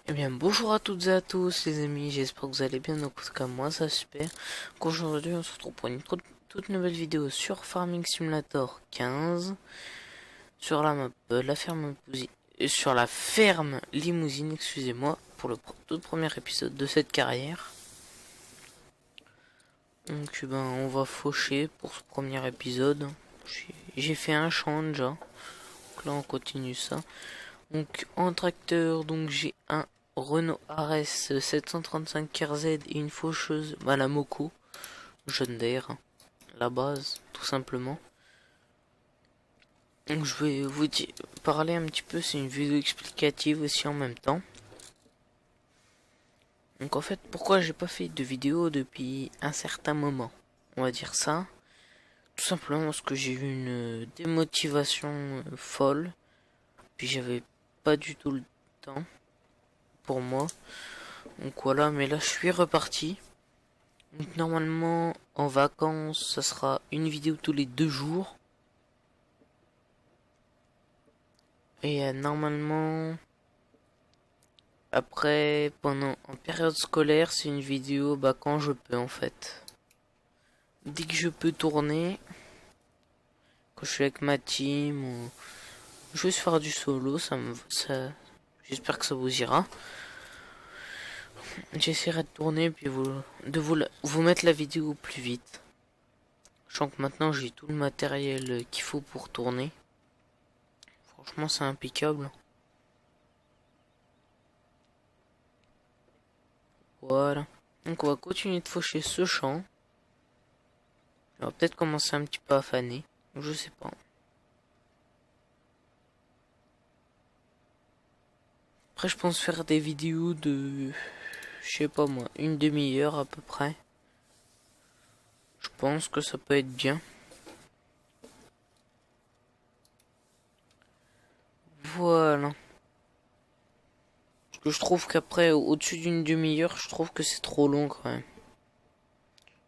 Eh bien, bonjour à toutes et à tous les amis, j'espère que vous allez bien, donc comme moi ça super. Donc aujourd'hui on se retrouve pour une toute nouvelle vidéo sur Farming Simulator 15, sur la map, sur la ferme Limousine, excusez-moi, pour le tout premier épisode de cette carrière. Donc ben on va faucher pour ce premier épisode. J'ai fait un champ déjà, donc là on continue ça. Donc en tracteur, donc j'ai un Renault RS 735 RZ et une faucheuse Malamoko John Deere, la base tout simplement. Donc je vais vous parler un petit peu, c'est une vidéo explicative aussi en même temps. Donc en fait, pourquoi j'ai pas fait de vidéo depuis un certain moment, on va dire ça. Tout simplement parce que j'ai eu une démotivation folle, puis j'avais pas du tout le temps pour moi. Donc voilà, mais là je suis reparti. Donc normalement en vacances ça sera une vidéo tous les 2 jours. Et normalement après pendant en période scolaire c'est une vidéo quand je peux en fait. Dès que je peux tourner, quand je suis avec ma team ou juste faire du solo, ça j'espère que ça vous ira. J'essaierai de tourner puis vous mettre la vidéo plus vite. Je sens que maintenant j'ai tout le matériel qu'il faut pour tourner. Franchement, c'est impeccable. Voilà. Donc on va continuer de faucher ce champ. On va peut-être commencer un petit peu à faner. Je sais pas. Après, je pense faire des vidéos de... Je sais pas moi, une demi-heure à peu près. Je pense que ça peut être bien. Voilà. Parce que je trouve qu'après, au-dessus d'une demi-heure, je trouve que c'est trop long quand même.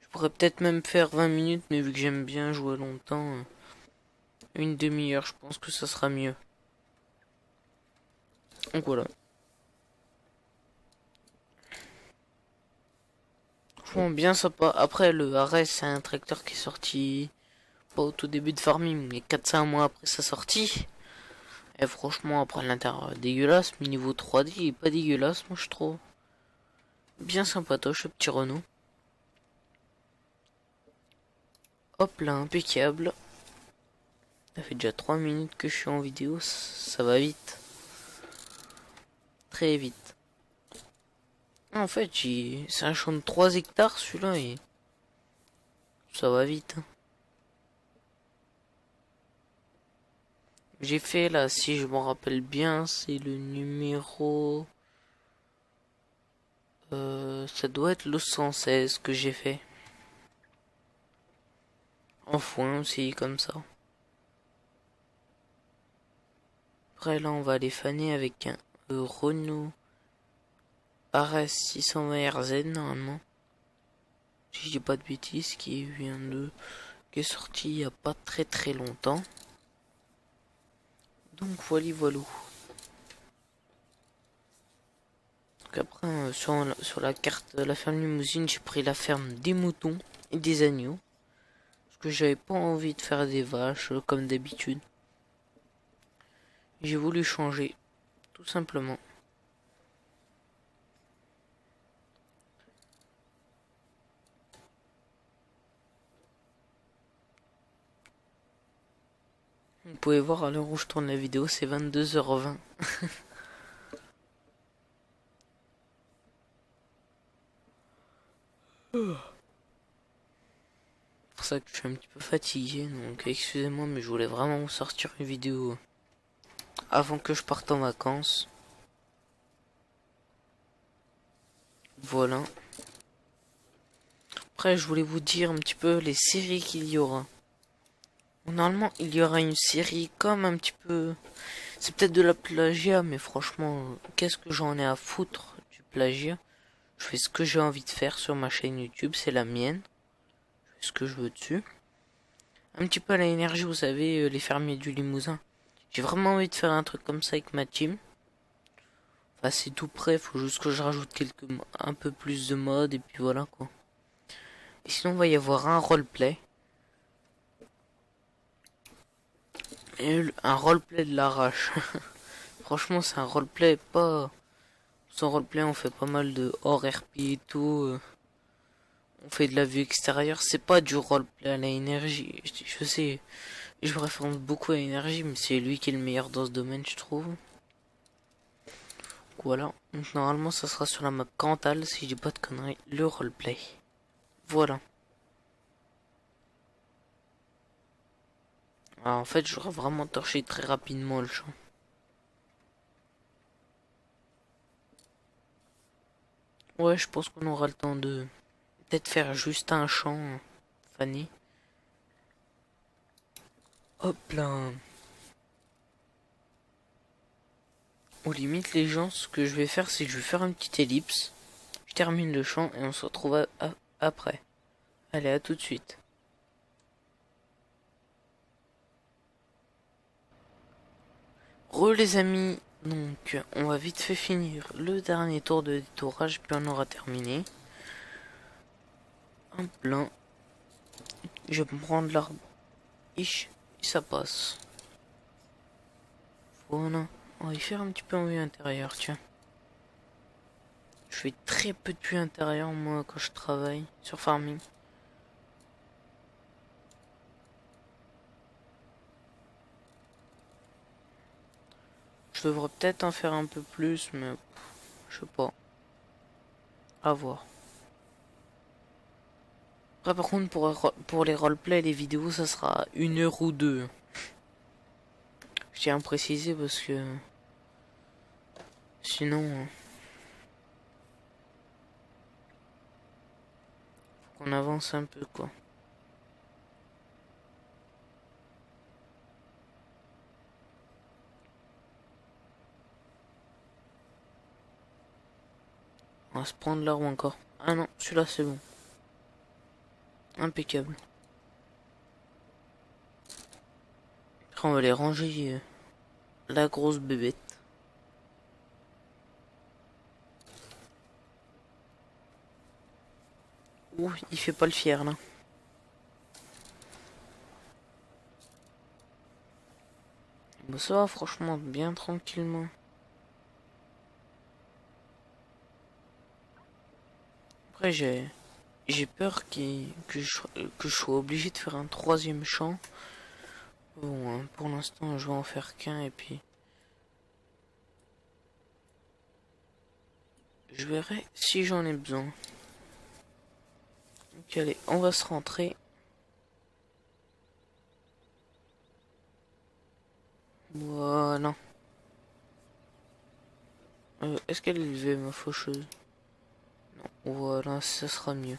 Je pourrais peut-être même faire 20 minutes, mais vu que j'aime bien jouer longtemps, une demi-heure, je pense que ça sera mieux. Donc voilà. Franchement, bien sympa. Après, le RS, c'est un tracteur qui est sorti pas au tout début de Farming, mais 4-5 mois après sa sortie. Et franchement, après l'intérieur dégueulasse, mais niveau 3D, il est pas dégueulasse, moi je trouve. Bien sympatoche, ce petit Renault. Hop là, impeccable. Ça fait déjà 3 minutes que je suis en vidéo, ça va vite. Très vite. En fait, c'est un champ de 3 hectares celui-là et ça va vite. J'ai fait là, si je me rappelle bien, c'est le numéro... ça doit être le 116 que j'ai fait. En foin aussi, comme ça. Après là, on va aller faner avec un Renault RS 620 RZ normalement. Si je dis pas de bêtises, qui est sorti il y a pas très longtemps. Donc voilà, voilà. Donc après, sur la carte de la ferme Limousine, j'ai pris la ferme des moutons et des agneaux. Parce que j'avais pas envie de faire des vaches comme d'habitude. J'ai voulu changer, tout simplement. Vous pouvez voir à l'heure où je tourne la vidéo, c'est 22h20. C'est pour ça que je suis un petit peu fatigué, donc excusez-moi, mais je voulais vraiment vous sortir une vidéo avant que je parte en vacances. Voilà. Après, je voulais vous dire un petit peu les séries qu'il y aura. Normalement, il y aura une série comme un petit peu... C'est peut-être de la plagiat, mais franchement, qu'est-ce que j'en ai à foutre du plagiat? Je fais ce que j'ai envie de faire sur ma chaîne YouTube, c'est la mienne. Je fais ce que je veux dessus. Un petit peu à l'énergie, vous savez, les fermiers du Limousin. J'ai vraiment envie de faire un truc comme ça avec ma team. Enfin, c'est tout prêt, faut juste que je rajoute un peu plus de mode et puis voilà quoi. Et sinon, il va y avoir un roleplay. Un roleplay de l'arrache. Franchement, c'est un roleplay pas... Sans roleplay, on fait pas mal de hors RP et tout. On fait de la vue extérieure. C'est pas du roleplay à la énergie. Je sais, je me réfère beaucoup à l'énergie, mais c'est lui qui est le meilleur dans ce domaine, je trouve. Voilà. Donc, normalement, ça sera sur la map Cantal, si je dis pas de conneries, le roleplay. Voilà. Alors, en fait, j'aurais vraiment torché très rapidement le champ. Ouais, je pense qu'on aura le temps de peut-être faire juste un champ, Fanny. Hop là. Au limite, les gens, ce que je vais faire, c'est que je vais faire une petite ellipse. Je termine le champ et on se retrouve après. Allez, à tout de suite. Les amis, donc on va vite fait finir le dernier tour de détourage, puis on aura terminé. Un plein. Je vais me prendre l'arbre. Ish, ça passe. Voilà. On va y faire un petit peu en vue intérieure, tiens. Je fais très peu de vue intérieure, moi, quand je travaille sur Farming. Je devrais peut-être en faire un peu plus, mais je sais pas. À voir. Après, par contre, pour les roleplays, les vidéos, ça sera 1 heure ou deux. Je tiens à préciser parce que sinon, faut qu'on avance un peu, quoi. On va se prendre là ou encore. Ah non, celui-là c'est bon. Impeccable. Après, on va les ranger la grosse bébête. Ouh, il fait pas le fier là. Bon, ça va, franchement, bien tranquillement. Après, j'ai peur que je sois obligé de faire un troisième champ. Bon, hein, pour l'instant, je vais en faire qu'un et puis je verrai si j'en ai besoin. Donc, allez, on va se rentrer. Voilà. Est-ce qu'elle est élevée, ma faucheuse? Non, voilà, ça sera mieux.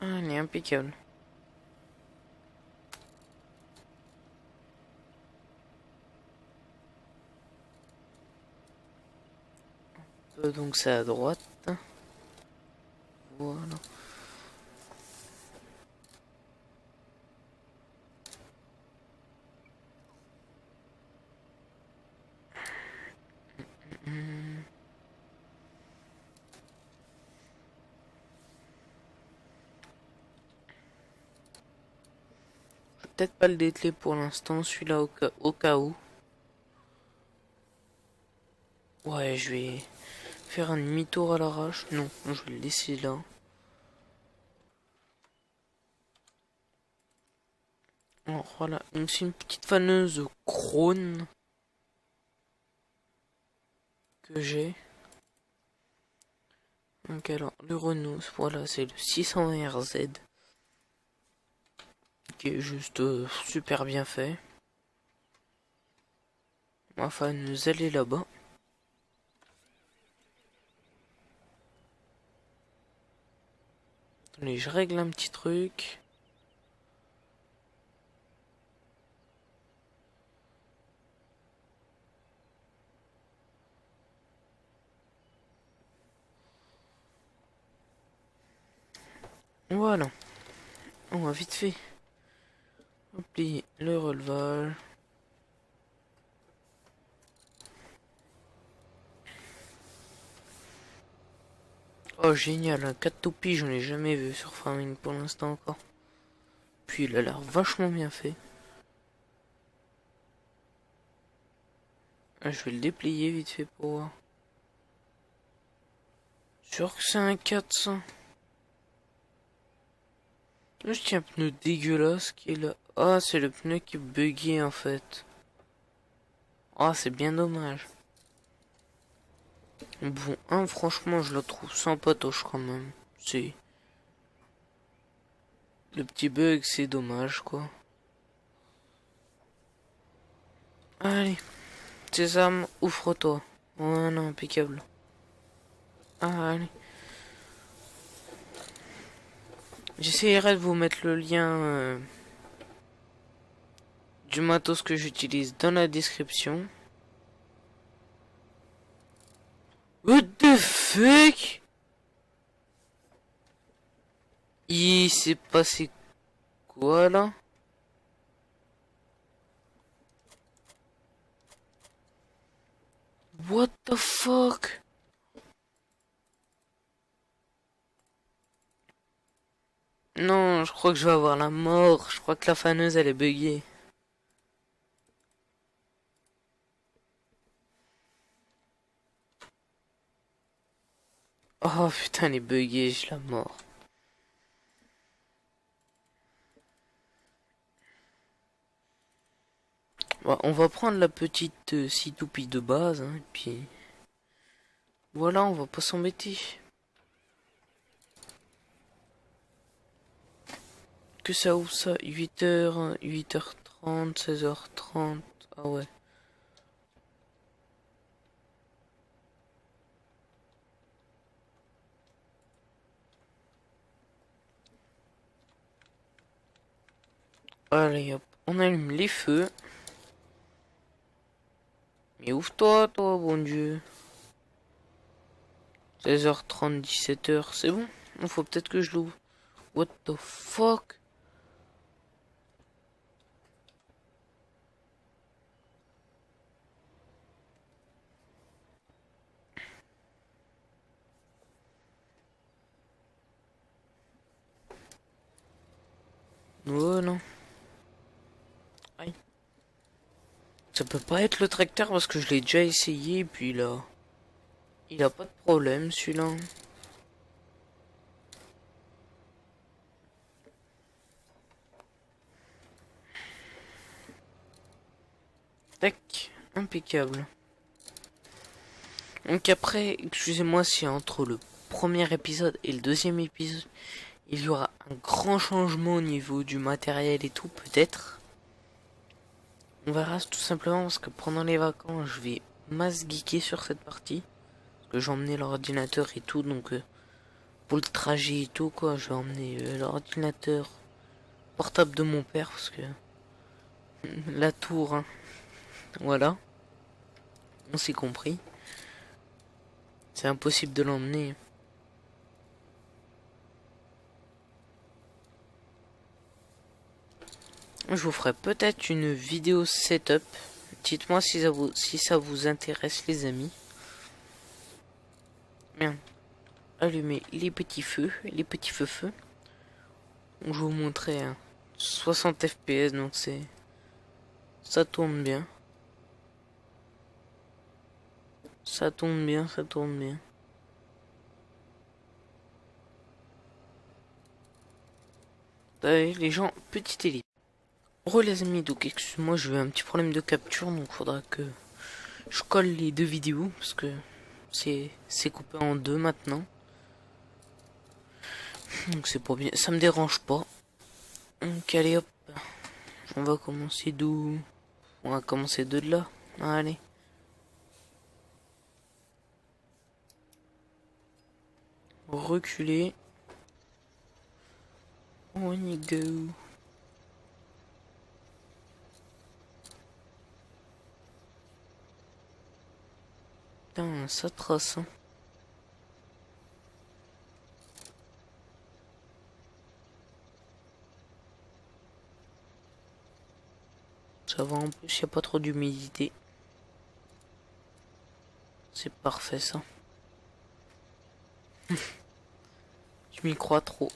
Ah, elle est impeccable. Donc c'est à droite. Voilà. Je vais peut-être pas le dételer pour l'instant, celui-là au cas où. Ouais, je vais faire un demi-tour à l'arrache. Non, je vais le laisser là. Alors voilà, donc c'est une petite faneuse Krone que j'ai. Donc alors, le Renault, voilà, c'est le 620RZ. Qui est juste super bien fait. Ma faneuse, elle est là-bas. Attendez, je règle un petit truc. Voilà. On va vite fait plier le relevage. Oh génial, un cat toupie, j'en ai jamais vu sur Farming pour l'instant encore. Puis il a l'air vachement bien fait. Ah, je vais le déplier vite fait pour voir. Sûr que c'est un 400. Là, je tiens un pneu dégueulasse qui est là. Ah, c'est le pneu qui est bugué en fait. Ah, c'est bien dommage. Bon, franchement, je la trouve sans patoche quand même. C'est... Le petit bug, c'est dommage, quoi. Allez, Sésame, ouvre-toi. Oh non, impeccable. Ah, allez. J'essaierai de vous mettre le lien du matos que j'utilise dans la description. What the fuck? Il s'est passé quoi là? What the fuck? Non, je crois que je vais avoir la mort. Je crois que la faneuse elle est buggée. Oh putain, elle est buggée, je la mort. Bon, on va prendre la petite scie-toupie de base, hein, et puis voilà, on va pas s'embêter. Que ça ouvre ça? 8h, 8h30, 16h30. Ah ouais. Allez hop, on allume les feux. Mais ouvre-toi, toi, bon Dieu. 16h30, 17h, c'est bon? Il faut peut-être que je l'ouvre. What the fuck? Oh non. Aïe. Ça peut pas être le tracteur parce que je l'ai déjà essayé et puis là. Il a pas de problème celui-là. Tac, impeccable. Donc après, excusez-moi si entre le premier épisode et le deuxième épisode, il y aura un grand changement au niveau du matériel et tout, peut-être. On verra tout simplement parce que pendant les vacances, je vais masse geeker sur cette partie. Parce que j'ai emmené l'ordinateur et tout, donc pour le trajet et tout, quoi, je vais emmener l'ordinateur portable de mon père parce que la tour, hein, voilà, on s'est compris. C'est impossible de l'emmener. Je vous ferai peut-être une vidéo setup. Dites-moi si ça vous intéresse, les amis. Bien. Allumez les petits feux, feux. Je vais vous montrer 60 fps, donc ça tourne bien. Ça tourne bien, ça tourne bien. Allez, les gens, petite élite. Re les amis, donc excuse-moi, j'ai eu un petit problème de capture, donc faudra que je colle les deux vidéos parce que c'est coupé en deux maintenant. Donc c'est pas bien, ça me dérange pas. Donc allez hop, on va commencer d'où? On va commencer de là. Allez. Reculer. On y go. Putain, ça trace. Hein. Ça va, en plus, y a pas trop d'humidité. C'est parfait ça. Je m'y crois trop.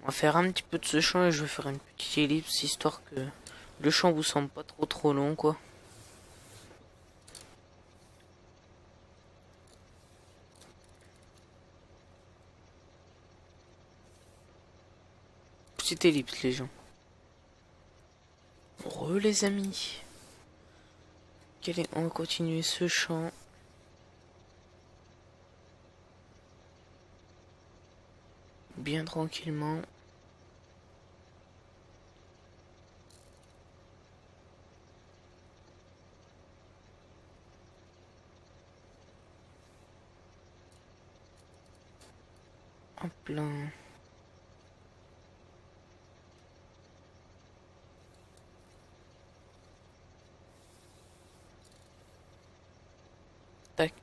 On va faire un petit peu de ce champ et je vais faire une petite ellipse histoire que le champ vous semble pas trop long quoi. Petite ellipse les gens. Les amis. On va continuer ce champ. Bien tranquillement. En plein. Tac.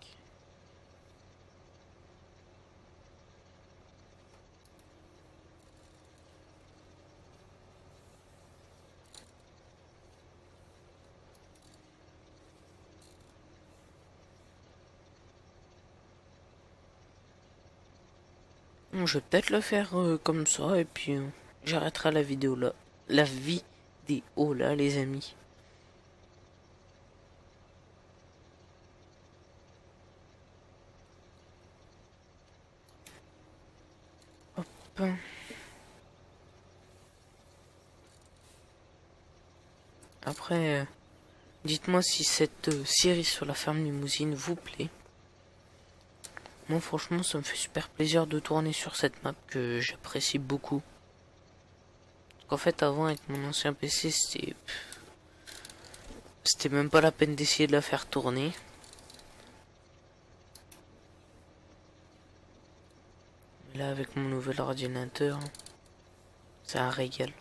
Bon, je vais peut-être le faire comme ça et puis j'arrêterai la vidéo là. La vidéo là les amis. Hop. Après, dites-moi si cette série sur la ferme limousine vous plaît. Moi franchement ça me fait super plaisir de tourner sur cette map que j'apprécie beaucoup. Parce qu'en fait avant avec mon ancien PC c'était même pas la peine d'essayer de la faire tourner. Mais là avec mon nouvel ordinateur, c'est un régal.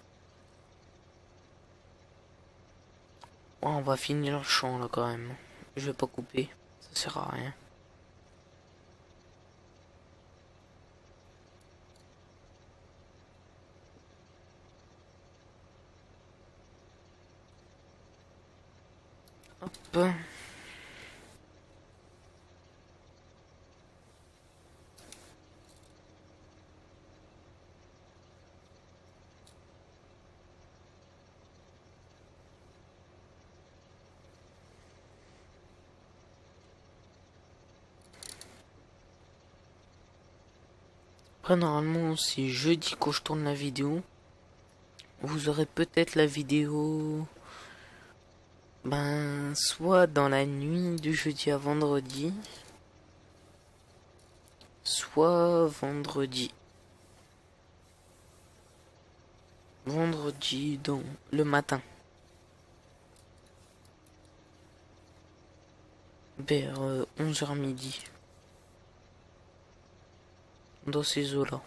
Oh, on va finir le champ là quand même. Je vais pas couper, ça sert à rien. Hop. Après normalement c'est jeudi quand je tourne la vidéo. Vous aurez peut-être la vidéo soit dans la nuit du jeudi à vendredi, soit vendredi. Vendredi dans le matin. Vers 11h midi. Dans ces eaux-là.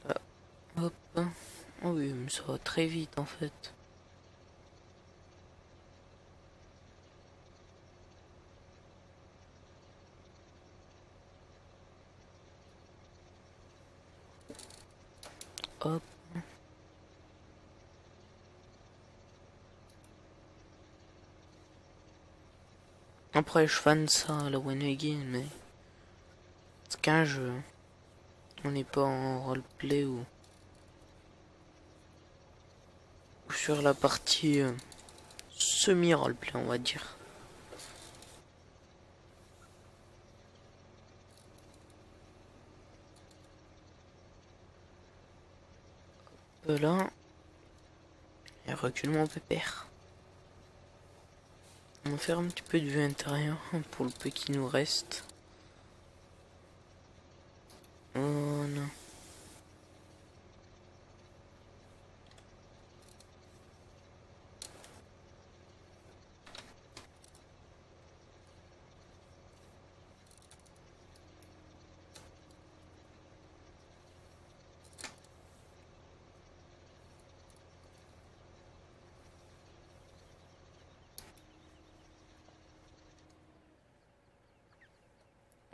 Là, hop. Oh oui, mais ça va très vite en fait. Hop. Après, je fan ça à la One Again, mais c'est qu'un jeu. On n'est pas en roleplay ou sur la partie semi-roleplay, on va dire. Là, et recule mon pépère. On va faire un petit peu de vue intérieure pour le peu qui nous reste. Voilà.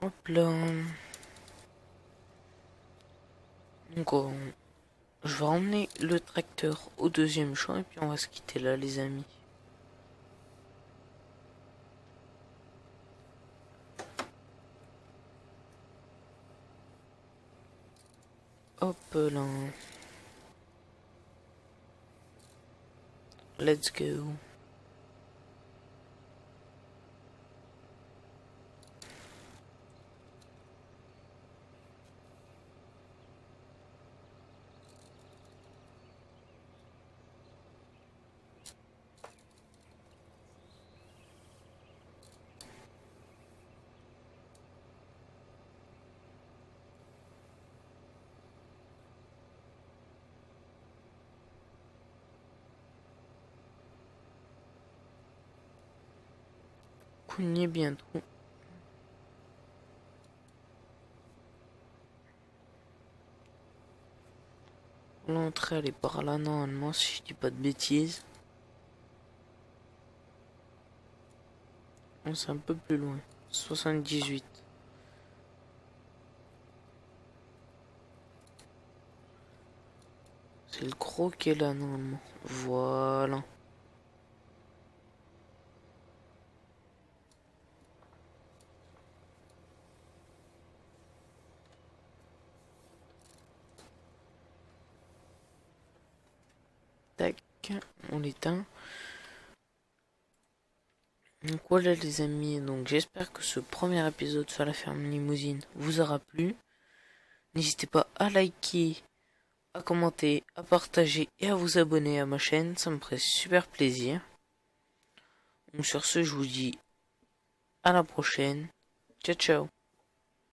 Hop là. Donc je vais emmener le tracteur au deuxième champ et puis on va se quitter là les amis. Hop là. Let's go. On y est bientôt. L'entrée elle est par là normalement si je dis pas de bêtises. On c'est un peu plus loin. 78. C'est le gros qui est là normalement. Voilà. Tac, on l'éteint. Donc voilà les amis, donc j'espère que ce premier épisode sur la ferme limousine vous aura plu. N'hésitez pas à liker, à commenter, à partager et à vous abonner à ma chaîne, ça me ferait super plaisir. Donc sur ce, je vous dis à la prochaine. Ciao ciao.